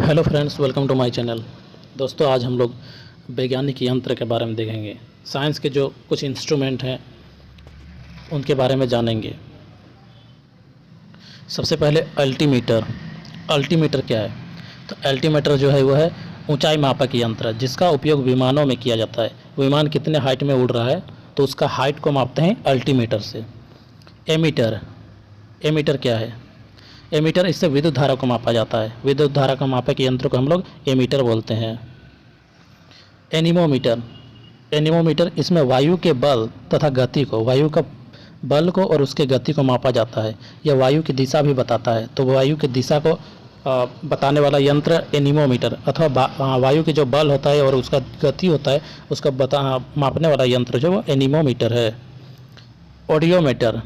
Hello friends, welcome to my channel. दोस्तों, आज हम लोग वैज्ञानिक यंत्र के बारे में देखेंगे। साइंस के जो कुछ इंस्ट्रूमेंट हैं उनके बारे में जानेंगे। सबसे पहले अल्टीमीटर। अल्टीमीटर क्या है? तो अल्टीमीटर जो है वो है ऊंचाई मापक यंत्र, जिसका उपयोग विमानों में किया जाता है। विमान कितने हाइट में उड़ रहा है तो उसका हाइट को मापते हैं अल्टीमीटर से। एमीटर। एमीटर क्या है? एमीटर, इससे विद्युत धारा को मापा जाता है। विद्युत धारा को मापक यंत्र को हम लोग एमीटर बोलते हैं। एनीमोमीटर। एनीमोमीटर, इसमें वायु के बल तथा गति को, वायु का बल को और उसके गति को मापा जाता है। यह वायु की दिशा भी बताता है, तो वायु की दिशा को बताने वाला यंत्र एनीमोमीटर, अथवा वायु के जो बल होता है और उसका गति होता है उसका मापने वाला यंत्र जो वो एनीमोमीटर है। ऑडियोमीटर।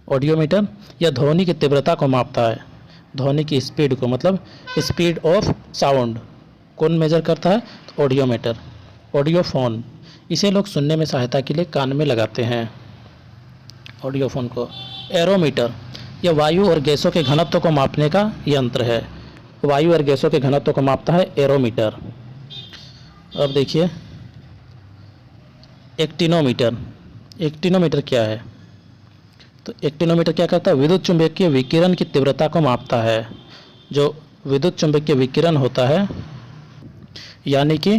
ऑडियोमीटर यह ध्वनि की तीव्रता को मापता है, ध्वनि की स्पीड को, मतलब स्पीड ऑफ साउंड कौन मेजर करता है? तो ऑडियोमीटर। ऑडियोफोन, इसे लोग सुनने में सहायता के लिए कान में लगाते हैं, ऑडियोफोन को। एरोमीटर, यह वायु और गैसों के घनत्व को मापने का यंत्र है। वायु और गैसों के घनत्व को मापता है एरोमीटर। अब देखिए एक्टिनोमीटर। एक्टिनोमीटर क्या है? तो एक्टिनोमीटर क्या करता है? विद्युत चुंबकीय विकिरण की तीव्रता को मापता है। जो विद्युत चुंबकीय विकिरण होता है, यानी कि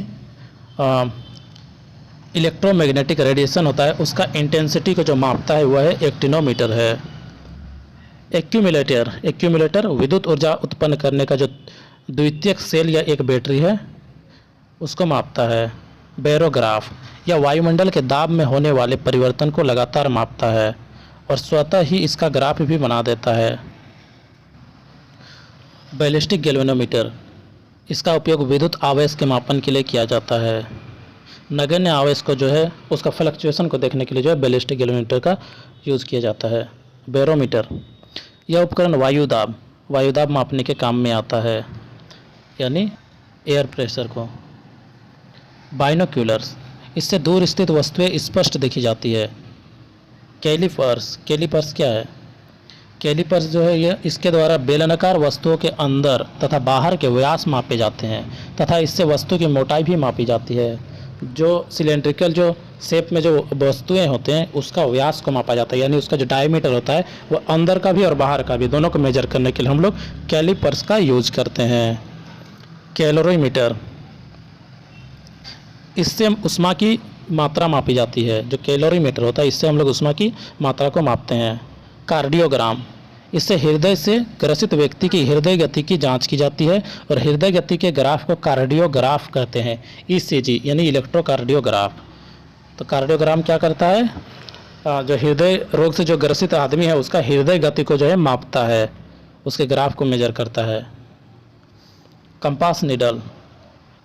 इलेक्ट्रोमैग्नेटिक रेडिएशन होता है, उसका इंटेंसिटी को जो मापता है वह है एक्टिनोमीटर है। एक्यूमुलेटर। एक्यूमुलेटर विद्युत ऊर्जा उत्पन्न करने का जो द्वितीयक सेल या एक बैटरी है उसको मापता है। बैरोग्राफ, या वायुमंडल के दाब में होने वाले परिवर्तन को लगातार मापता है और स्वतः ही इसका ग्राफ भी बना देता है। बैलिस्टिक गैल्वेनोमीटर, इसका उपयोग विद्युत आवेश के मापन के लिए किया जाता है। नगण्य आवेश को जो है उसका फ्लक्चुएशन को देखने के लिए जो है बैलिस्टिक गैल्वेनोमीटर का यूज़ किया जाता है। बैरोमीटर, यह उपकरण वायुदाब मापने के काम में आता है, यानी एयर प्रेशर को। बाइनोक्यूलर्स, इससे दूर स्थित वस्तुएं स्पष्ट दिखी जाती है। कैलीपर्स। कैलीपर्स क्या है? कैलीपर्स जो है यह, इसके द्वारा बेलनाकार वस्तुओं के अंदर तथा बाहर के व्यास मापे जाते हैं तथा इससे वस्तु की मोटाई भी मापी जाती है। जो सिलेंड्रिकल जो शेप में जो वस्तुएं होते हैं उसका व्यास को मापा जाता है, यानी उसका जो डायमीटर होता है वो अंदर का भी और बाहर का भी, दोनों को मेजर करने के लिए हम लोग कैलीपर्स का यूज करते हैं। कैलोरीमीटर, इससे ऊष्मा की मात्रा मापी जाती है। जो कैलोरीमीटर होता है इससे हम लोग ऊष्मा की मात्रा को मापते हैं। कार्डियोग्राम, इससे हृदय से ग्रसित व्यक्ति की हृदय गति की जांच की जाती है और हृदय गति के ग्राफ को कार्डियोग्राफ कहते हैं। ईसीजी यानी इलेक्ट्रोकार्डियोग्राफ। तो कार्डियोग्राम क्या करता है? जो हृदय रोग से जो ग्रसित आदमी है उसका हृदय गति को जो है मापता है, उसके ग्राफ को मेजर करता है। कंपास नीडल,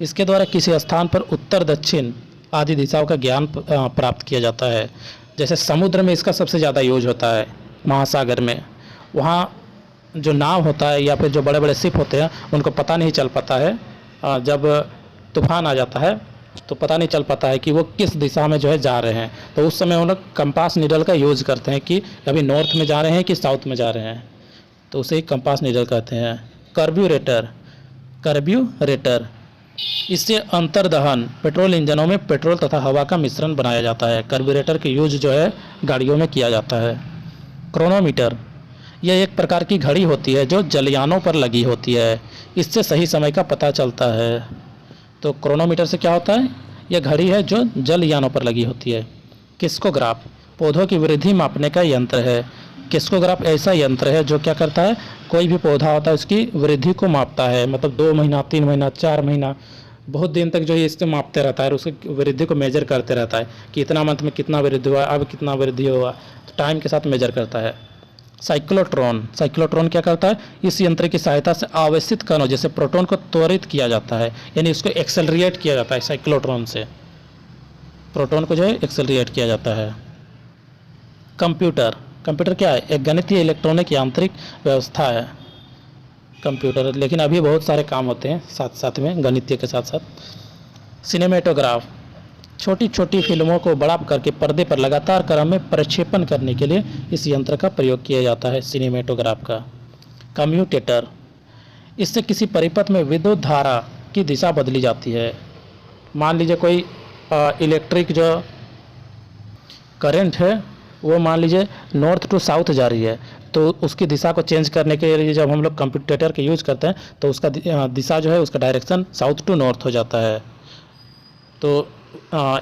इसके द्वारा किसी स्थान पर उत्तर दक्षिण आदि दिशाओं का ज्ञान प्राप्त किया जाता है। जैसे समुद्र में इसका सबसे ज़्यादा यूज होता है, महासागर में। वहाँ जो नाव होता है या फिर जो बड़े बड़े शिप होते हैं उनको पता नहीं चल पाता है, जब तूफान आ जाता है तो पता नहीं चल पाता है कि वो किस दिशा में जो है जा रहे हैं। तो उस समय उन लोग कंपास नीडल का यूज़ करते हैं कि अभी नॉर्थ में जा रहे हैं कि साउथ में जा रहे हैं, तो उसे ही कंपास नीडल कहते हैं। कार्ब्यूरेटर। कार्ब्यूरेटर, इससे अंतर्दहन पेट्रोल इंजनों में पेट्रोल तथा हवा का मिश्रण बनाया जाता है। कार्ब्यूरेटर की यूज जो है गाड़ियों में किया जाता है। क्रोनोमीटर, यह एक प्रकार की घड़ी होती है जो जलयानों पर लगी होती है, इससे सही समय का पता चलता है। तो क्रोनोमीटर से क्या होता है? यह घड़ी है जो जलयानों पर लगी होती है। किस्कोग्राफ, पौधों की वृद्धि मापने का यंत्र है। किस्कोग्राफ ऐसा यंत्र है जो क्या करता है? कोई भी पौधा होता है उसकी वृद्धि को मापता है, मतलब 2 महीना 3 महीना 4 महीना बहुत दिन तक जो है इससे मापते रहता है और उसकी वृद्धि को मेजर करते रहता है कि इतना मंथ में कितना वृद्धि हुआ, अब कितना वृद्धि हुआ, तो टाइम के साथ मेजर करता है। साइक्लोट्रॉन। साइक्लोट्रॉन क्या करता है? इस यंत्र की सहायता से आवेशित कणों जैसे प्रोटॉन को त्वरित किया जाता है, यानी उसको एक्सेलरेट किया जाता है। साइक्लोट्रॉन से प्रोटॉन को जो है एक्सेलरेट किया जाता है। कंप्यूटर। कंप्यूटर क्या है? एक गणितीय इलेक्ट्रॉनिक यांत्रिक व्यवस्था है कंप्यूटर, लेकिन अभी बहुत सारे काम होते हैं साथ साथ में गणितीय के साथ साथ। सिनेमेटोग्राफ, छोटी छोटी फिल्मों को बड़ा करके पर्दे पर लगातार क्रम में प्रक्षेपण करने के लिए इस यंत्र का प्रयोग किया जाता है, सिनेमेटोग्राफ का। कम्यूटेटर, इससे किसी परिपथ में विद्युत धारा की दिशा बदली जाती है। मान लीजिए कोई इलेक्ट्रिक जो करंट है वो मान लीजिए नॉर्थ टू साउथ जा रही है, तो उसकी दिशा को चेंज करने के लिए जब हम लोग कंप्यूटेटर के यूज़ करते हैं तो उसका दिशा जो है उसका डायरेक्शन साउथ टू नॉर्थ हो जाता है। तो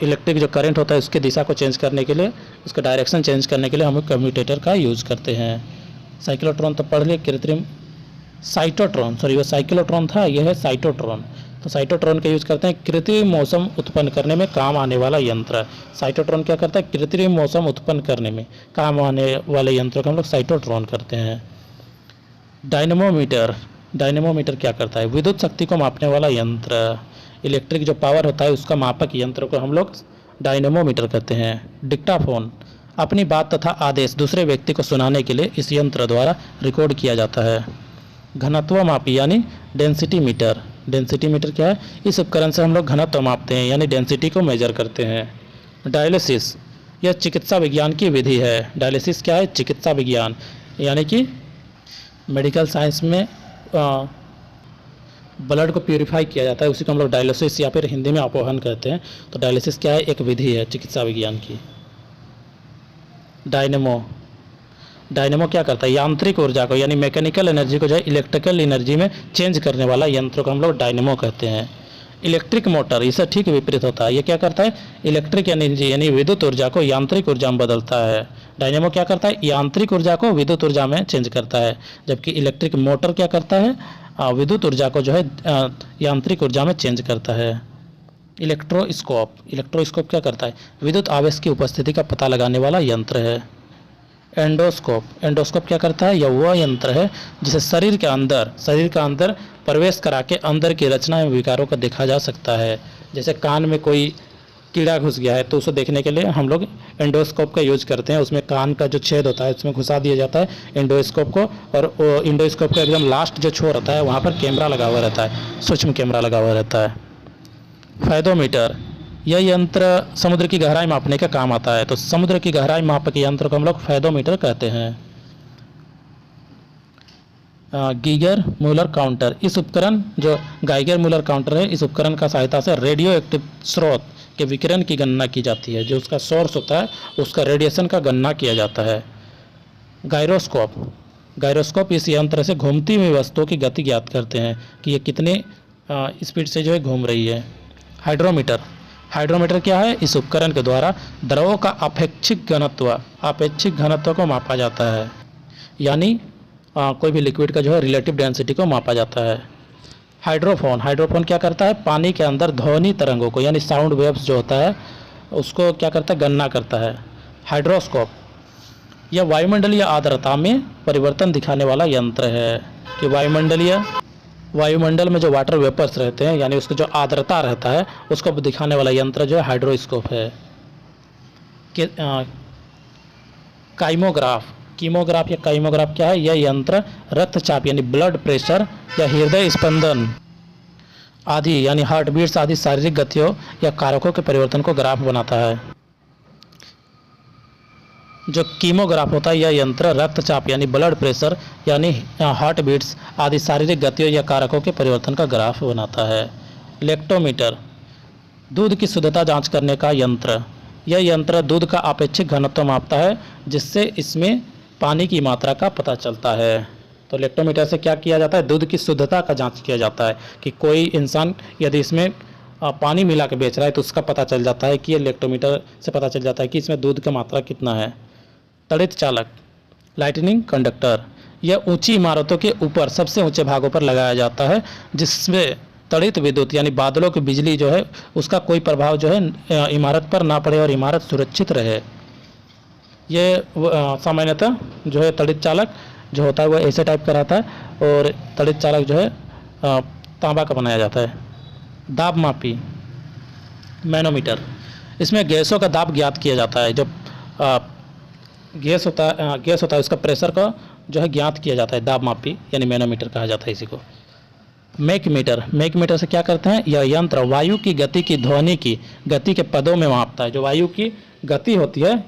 इलेक्ट्रिक जो करंट होता है उसकी दिशा को चेंज करने के लिए, उसका डायरेक्शन चेंज करने के लिए हम कम्यूटेटर का यूज़ करते हैं। साइक्लोट्रॉन तो पढ़ लिए, कृत्रिम साइटोट्रॉन, सॉरी वो साइक्लोट्रॉन था, यह है साइटोट्रॉन। तो साइटोट्रॉन का यूज़ करते हैं कृत्रिम मौसम उत्पन्न करने में काम आने वाला यंत्र। साइटोट्रॉन क्या करता है? कृत्रिम मौसम उत्पन्न करने में काम आने वाले यंत्रों को हम लोग साइटोट्रॉन करते हैं। डायनेमोमीटर, डायनेमोमीटर क्या करता है? विद्युत शक्ति को मापने वाला यंत्र। इलेक्ट्रिक जो पावर होता है उसका मापक यंत्र को हम लोग डायनेमोमीटर कहते हैं। डिक्टाफोन, अपनी बात तथा आदेश दूसरे व्यक्ति को सुनाने के लिए इस यंत्र द्वारा रिकॉर्ड किया जाता है। घनत्व मापी यानी डेंसिटी मीटर। डेंसिटी मीटर क्या है? इस उपकरण से हम लोग घनत्व मापते हैं यानी डेंसिटी को मेजर करते हैं। डायलिसिस, यह चिकित्सा विज्ञान की विधि है। डायलिसिस क्या है? चिकित्सा विज्ञान, यानी कि मेडिकल साइंस में ब्लड को प्यूरिफाई किया जाता है, उसी को हम लोग डायलिसिस या फिर हिंदी में अपोहन कहते हैं। तो डायलिसिस क्या है? एक विधि है चिकित्सा विज्ञान की। डायनेमो, डायनेमो क्या करता है? यांत्रिक ऊर्जा को यानी मैकेनिकल एनर्जी को जो है इलेक्ट्रिकल एनर्जी में चेंज करने वाला यंत्र को हम लोग डायनेमो कहते हैं। इलेक्ट्रिक मोटर, इससे ठीक विपरीत होता है। ये क्या करता है? इलेक्ट्रिक एनर्जी यानी विद्युत ऊर्जा को यांत्रिक ऊर्जा में बदलता है। डायनेमो क्या करता है? यांत्रिक ऊर्जा को विद्युत ऊर्जा में चेंज करता है, जबकि इलेक्ट्रिक मोटर क्या करता है? विद्युत ऊर्जा को जो है यांत्रिक ऊर्जा में चेंज करता है। इलेक्ट्रोस्कोप, इलेक्ट्रोस्कोप क्या करता है? विद्युत आवेश की उपस्थिति का पता लगाने वाला यंत्र है। एंडोस्कोप, एंडोस्कोप क्या करता है? यह वह यंत्र है जिसे शरीर के अंदर प्रवेश करा के अंदर की रचना एवं विकारों को देखा जा सकता है। जैसे कान में कोई कीड़ा घुस गया है तो उसे देखने के लिए हम लोग एंडोस्कोप का यूज करते हैं। उसमें कान का जो छेद होता है उसमें घुसा दिया जाता है एंडोस्कोप को, और एंडोस्कोप का एकदम लास्ट जो छोर होता है वहाँ पर कैमरा लगा हुआ रहता है, सूक्ष्म कैमरा लगा हुआ रहता है। फायदोमीटर, यह यंत्र समुद्र की गहराई मापने का काम आता है। तो समुद्र की गहराई मापक यंत्र को हम लोग फायदोमीटर कहते हैं। गीगर मूलर काउंटर, इस उपकरण जो गाइगर मूलर काउंटर है, इस उपकरण का सहायता से रेडियो एक्टिव स्रोत के विकिरण की गणना की जाती है। जो उसका सोर्स होता है उसका रेडिएशन का गणना किया जाता है। गायरोस्कोप, गायरोस्कोप इस यंत्र से घूमती हुई वस्तुओं की गति ज्ञात करते हैं कि ये कितने स्पीड से जो है घूम रही है। हाइड्रोमीटर, हाइड्रोमीटर क्या है? इस उपकरण के द्वारा द्रवों का अपेक्षिक घनत्व को मापा जाता है, यानी कोई भी लिक्विड का जो है रिलेटिव डेंसिटी को मापा जाता है। हाइड्रोफोन, हाइड्रोफोन क्या करता है? पानी के अंदर ध्वनि तरंगों को यानी साउंड वेव्स जो होता है उसको क्या करता है? गणना करता है। हाइड्रोस्कोप, यह वायुमंडलीय आर्द्रता में परिवर्तन दिखाने वाला यंत्र है कि वायुमंडल में जो वाटर वेपर्स रहते हैं यानी उसका जो आर्द्रता रहता है उसको दिखाने वाला यंत्र जो है हाइड्रोस्कोप है। काइमोग्राफ, कीमोग्राफ या काइमोग्राफ क्या है? यह यंत्र रक्तचाप यानी ब्लड प्रेशर या हृदय स्पंदन आदि यानी हार्ट बीट्स आदि शारीरिक गतियों या कारकों के परिवर्तन को ग्राफ बनाता है। जो कीमोग्राफ होता है यह यंत्र रक्तचाप यानी ब्लड प्रेशर यानी हार्ट बीट्स आदि शारीरिक गतियों या कारकों के परिवर्तन का ग्राफ बनाता है। लेक्टोमीटर, दूध की शुद्धता जांच करने का यंत्र। यह यंत्र दूध का अपेक्षित घनत्व मापता है जिससे इसमें पानी की मात्रा का पता चलता है। तो लेक्टोमीटर से क्या किया जाता है? दूध की शुद्धता का जांच किया जाता है कि कोई इंसान यदि इसमें पानी मिला के बेच रहा है तो उसका पता चल जाता है कि ये लेक्टोमीटर से पता चल जाता है कि इसमें दूध की मात्रा कितना है। तड़ित चालक, लाइटनिंग कंडक्टर, यह ऊंची इमारतों के ऊपर सबसे ऊंचे भागों पर लगाया जाता है जिसमें तड़ित विद्युत यानी बादलों की बिजली जो है उसका कोई प्रभाव जो है इमारत पर ना पड़े और इमारत सुरक्षित रहे। ये सामान्यतः जो है तड़ित चालक जो होता है वो ऐसे टाइप का रहता है और तड़ित चालक जो है तांबा का बनाया जाता है। दाब मापी, मैनोमीटर, इसमें गैसों का दाब ज्ञात किया जाता है। जो गैस होता है उसका प्रेशर का जो है ज्ञात किया जाता है। दाब मापी यानी मैनोमीटर कहा जाता है इसी को। मैक मीटर से क्या करते हैं? यह यंत्र वायु की गति की ध्वनि की गति के पदों में मापता है। जो वायु की गति होती है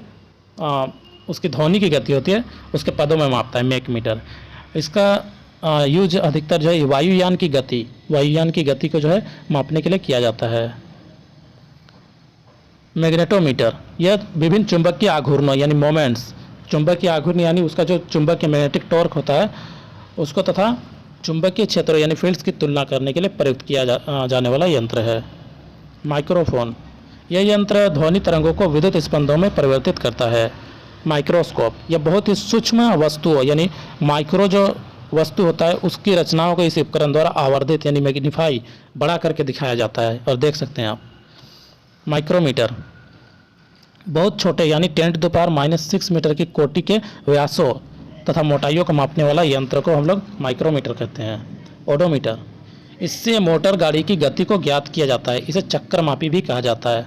उसकी ध्वनि की गति होती है उसके पदों में मापता है मैक मीटर। इसका यूज अधिकतर जो है वायुयान की गति को जो है मापने के लिए किया जाता है। मैग्नेटोमीटर, यह विभिन्न चुंबकीय आघूर्णों यानी मोमेंट्स, चुंबकीय आघूर्ण यानी उसका जो चुंबकीय मैग्नेटिक टॉर्क होता है उसको तथा चुंबकीय क्षेत्रों यानी फील्ड्स की तुलना करने के लिए प्रयुक्त किया जाने वाला यंत्र है। माइक्रोफोन, यह यंत्र ध्वनि तरंगों को विद्युत स्पंदों में परिवर्तित करता है। माइक्रोस्कोप, यह बहुत ही सूक्ष्म वस्तु यानी माइक्रो जो वस्तु होता है उसकी रचनाओं को इस उपकरण द्वारा आवर्धित यानी मैग्नीफाई बड़ा करके दिखाया जाता है और देख सकते हैं आप। माइक्रोमीटर, बहुत छोटे यानी 10⁻⁻⁶ मीटर की कोटि के व्यासों तथा मोटाइयों को मापने वाला यंत्र को हम लोग माइक्रोमीटर कहते हैं। ओडोमीटर, इससे मोटर गाड़ी की गति को ज्ञात किया जाता है, इसे चक्करमापी भी कहा जाता है।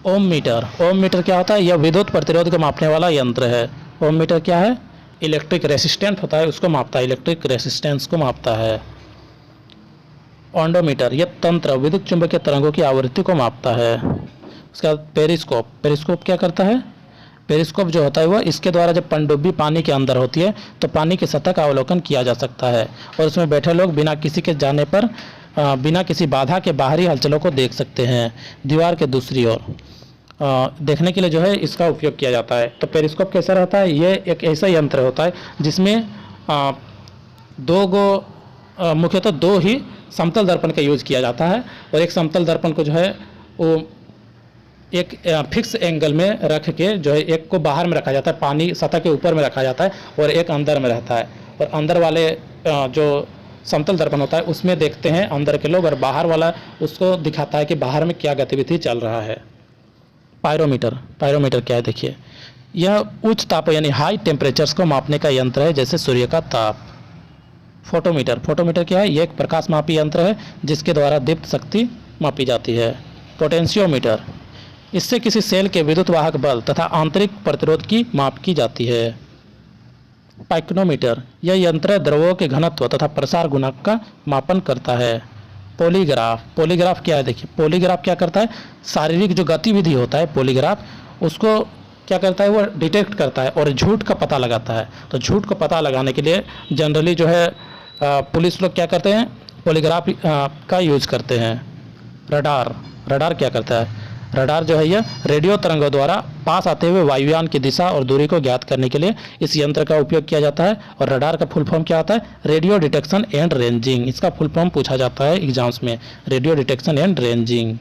ओम मीटर क्या होता है? यह विद्युत प्रतिरोध को मापने वाला यंत्र है। ओम मीटर क्या है? इलेक्ट्रिक रेसिस्टेंस होता है उसको मापता है, इलेक्ट्रिक रेसिस्टेंस को मापता है। ऑन्डोमीटर, यह तंत्र विद्युत चुंबकीय तरंगों की आवृत्ति को मापता है। उसके बाद पेरिस्कोप क्या करता है? पेरिस्कोप जो होता है वह इसके द्वारा जब पनडुब्बी पानी के अंदर होती है तो पानी की सतह का अवलोकन किया जा सकता है और उसमें बैठे लोग बिना किसी के जाने पर बिना किसी बाधा के बाहरी हलचलों को देख सकते हैं दीवार के दूसरी ओर। देखने के लिए जो है इसका उपयोग किया जाता है। तो पेरिस्कोप कैसा रहता है? ये एक ऐसा यंत्र होता है जिसमें मुख्यतः दो ही समतल दर्पण का यूज किया जाता है और एक समतल दर्पण को जो है वो एक फिक्स एंगल में रख के जो है एक को बाहर में रखा जाता है, पानी सतह के ऊपर में रखा जाता है और एक अंदर में रहता है और अंदर वाले जो समतल दर्पण होता है उसमें देखते हैं अंदर के लोग और बाहर वाला उसको दिखाता है कि बाहर में क्या गतिविधि चल रहा है। पायरोमीटर क्या है? देखिए, यह उच्च ताप यानी हाई टेम्परेचर्स को मापने का यंत्र है जैसे सूर्य का ताप। फोटोमीटर क्या है? यह एक प्रकाश मापी यंत्र है जिसके द्वारा दीप्त शक्ति मापी जाती है। पोटेंशियोमीटर, इससे किसी सेल के विद्युत वाहक बल तथा आंतरिक प्रतिरोध की माप की जाती है। पाइक्रोमीटर, यह यंत्र द्रव्यों के घनत्व तथा प्रसार गुणांक का मापन करता है। पॉलीग्राफ क्या है? देखिए, पॉलीग्राफ क्या करता है? शारीरिक जो गतिविधि होता है पॉलीग्राफ उसको क्या करता है? वो डिटेक्ट करता है और झूठ का पता लगाता है। तो झूठ को पता लगाने के लिए जनरली जो है पुलिस लोग क्या करते हैं? पॉलीग्राफ का यूज करते हैं। रडार क्या करता है? रडार जो है यह रेडियो तरंगों द्वारा पास आते हुए वायुयान की दिशा और दूरी को ज्ञात करने के लिए इस यंत्र का उपयोग किया जाता है। और रडार का फुल फॉर्म क्या होता है? Radio detection and ranging. इसका फुल फॉर्म पूछा जाता है एग्जाम्स में, radio detection and ranging.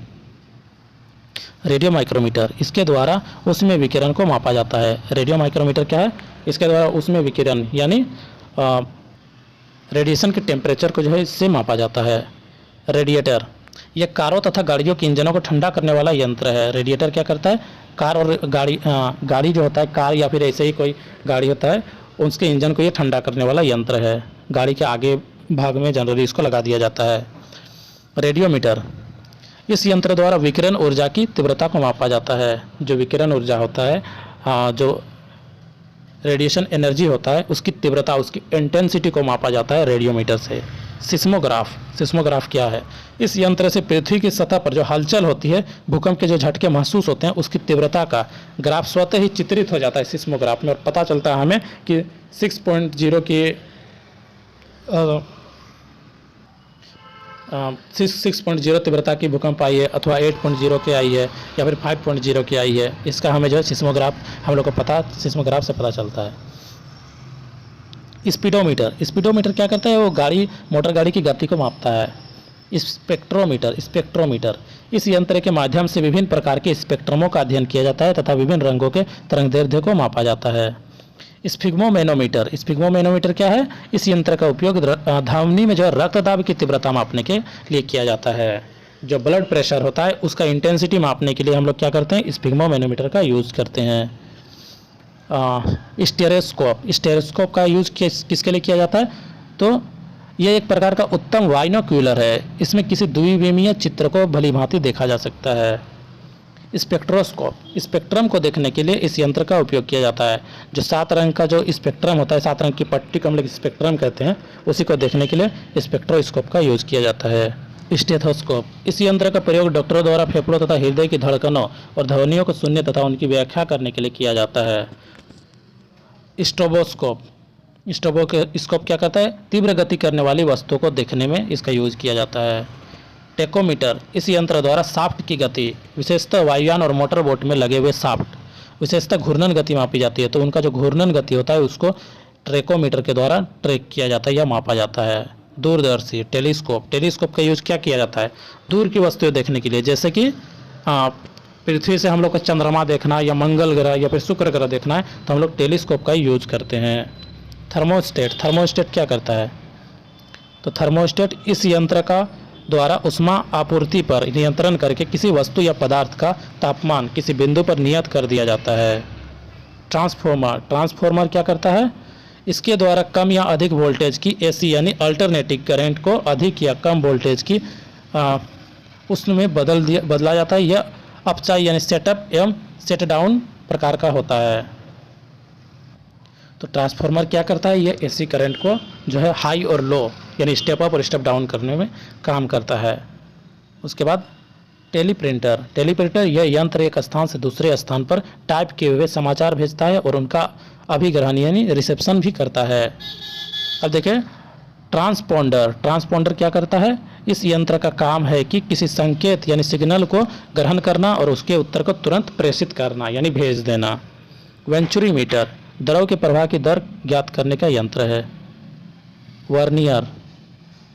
Radio micrometer, इसके द्वारा उसमें विकिरण को मापा जाता है। रेडियो माइक्रोमीटर क्या है? इसके द्वारा उसमें विकिरण यानी रेडिएशन के टेम्परेचर को जो है इससे मापा जाता है। रेडिएटर, यह कारों तथा गाड़ियों के इंजनों को ठंडा करने वाला यंत्र है। रेडिएटर क्या करता है? कार और गाड़ी जो होता है, कार या फिर ऐसे ही कोई गाड़ी होता है उसके इंजन को ये ठंडा करने वाला यंत्र है। गाड़ी के आगे भाग में जनरली इसको लगा दिया जाता है। रेडियोमीटर, इस यंत्र द्वारा विकिरण ऊर्जा की तीव्रता को मापा जाता है। जो विकिरण ऊर्जा होता है, जो रेडिएशन एनर्जी होता है उसकी तीव्रता, उसकी इंटेंसिटी को मापा जाता है रेडियोमीटर से। सिस्मोग्राफ क्या है? इस यंत्र से पृथ्वी की सतह पर जो हलचल होती है, भूकंप के जो झटके महसूस होते हैं उसकी तीव्रता का ग्राफ स्वतः ही चित्रित हो जाता है सिस्मोग्राफ में और पता चलता है हमें कि 6.0 की 6.0 तीव्रता की भूकंप आई है अथवा 8.0 की आई है या फिर 5.0 की आई है। इसका हमें जो है सिस्मोग्राफ हम लोग को सिस्मोग्राफ से पता चलता है। स्पीडोमीटर क्या करता है? वो मोटर गाड़ी की गति को मापता है। स्पेक्ट्रोमीटर, इस यंत्र के माध्यम से विभिन्न प्रकार के स्पेक्ट्रमों का अध्ययन किया जाता है तथा विभिन्न रंगों के तरंगदैर्ध्य को मापा जाता है। स्फिग्मोमेनोमीटर क्या है? इस यंत्र का उपयोग धमनी में जो है रक्तदाब की तीव्रता मापने के लिए किया जाता है। जो ब्लड प्रेशर होता है उसका इंटेंसिटी मापने के लिए हम लोग क्या करते हैं? स्फिग्मोमेनोमीटर का यूज़ करते हैं। स्टेरोस्कोप का यूज किसके लिए किया जाता है? तो यह एक प्रकार का उत्तम बाइनोक्यूलर है। इसमें किसी द्विविमीय चित्र को भली भांति देखा जा सकता है। स्पेक्ट्रम को देखने के लिए इस यंत्र का उपयोग किया जाता है। जो 7 रंग का जो स्पेक्ट्रम होता है, 7 रंग की पट्टी को हम लोग स्पेक्ट्रम कहते हैं, उसी को देखने के लिए स्पेक्ट्रोस्कोप का यूज किया जाता है। स्टेथोस्कोप, इस यंत्र का प्रयोग डॉक्टरों द्वारा फेफड़ों तथा हृदय की धड़कनों और ध्वनियों को सुनने तथा उनकी व्याख्या करने के लिए किया जाता है। स्ट्रोबोस्कोप, स्टेथोस्कोप क्या करता है, तीव्र गति करने वाली वस्तुओं को देखने में इसका यूज किया जाता है। टेकोमीटर, इस यंत्र द्वारा शाफ्ट की गति, विशेषतः वायुयान और मोटर बोट में लगे हुए शाफ्ट, विशेषतः घूर्णन गति मापी जाती है, तो उनका जो घूर्णन गति होता है उसको ट्रेकोमीटर के द्वारा ट्रैक किया जाता है या मापा जाता है। दूरदर्शी, टेलीस्कोप का यूज क्या किया जाता है, दूर की वस्तुएं देखने के लिए, जैसे कि पृथ्वी से हम लोग का चंद्रमा देखना या मंगल ग्रह या फिर शुक्र ग्रह देखना है तो हम लोग टेलीस्कोप का यूज करते हैं। थर्मोस्टेट क्या करता है, तो थर्मोस्टेट इस यंत्र का द्वारा उष्मा आपूर्ति पर नियंत्रण करके किसी वस्तु या पदार्थ का तापमान किसी बिंदु पर नियत कर दिया जाता है। ट्रांसफॉर्मर क्या करता है, इसके द्वारा कम या अधिक वोल्टेज की एसी यानी अल्टरनेटिंग करंट को अधिक या कम वोल्टेज की उसमें बदला जाता है। यह अपचाई यानी सेटअप एवं सेट डाउन प्रकार का होता है। तो ट्रांसफार्मर क्या करता है, यह एसी करंट को जो है हाई और लो यानी स्टेप अप और स्टेप डाउन करने में काम करता है। उसके बाद टेलीप्रिंटर यह यंत्र एक स्थान से दूसरे स्थान पर टाइप किए हुए समाचार भेजता है और उनका अभिग्रहण यानी रिसेप्शन भी करता है। अब देखिए ट्रांसपोंडर क्या करता है, इस यंत्र का काम है कि किसी संकेत यानी सिग्नल को ग्रहण करना और उसके उत्तर को तुरंत प्रेषित करना यानी भेज देना। वेंचुरीमीटर द्रव के प्रवाह की दर ज्ञात करने का यंत्र है। वर्नियर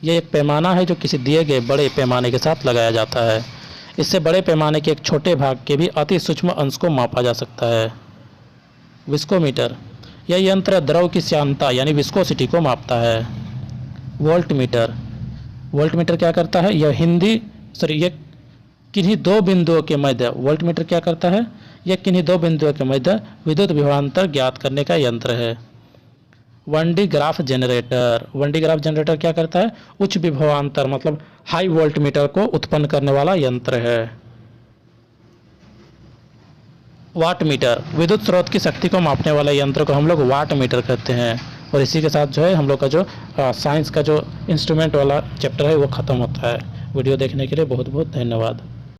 यह एक पैमाना है जो किसी दिए गए बड़े पैमाने के साथ लगाया जाता है। इससे बड़े पैमाने के एक छोटे भाग के भी अति सूक्ष्म अंश को मापा जा सकता है। विस्कोमीटर यह यंत्र द्रव की श्यानता यानी विस्कोसिटी को मापता है। वोल्टमीटर क्या करता है, यह किन्हीं दो बिंदुओं के मध्य वोल्टमीटर क्या करता है, यह किन्हीं दो बिंदुओं के मध्य विद्युत विभवांतर ज्ञात करने का यंत्र है। 1D ग्राफ जनरेटर क्या करता है, उच्च विभवांतर मतलब हाई वोल्टमीटर को उत्पन्न करने वाला यंत्र है। वाट मीटर विद्युत स्रोत की शक्ति को मापने वाला यंत्र को हम लोग वाट मीटर कहते हैं। और इसी के साथ जो है हम लोग का जो साइंस का जो इंस्ट्रूमेंट वाला चैप्टर है वो ख़त्म होता है। वीडियो देखने के लिए बहुत बहुत धन्यवाद।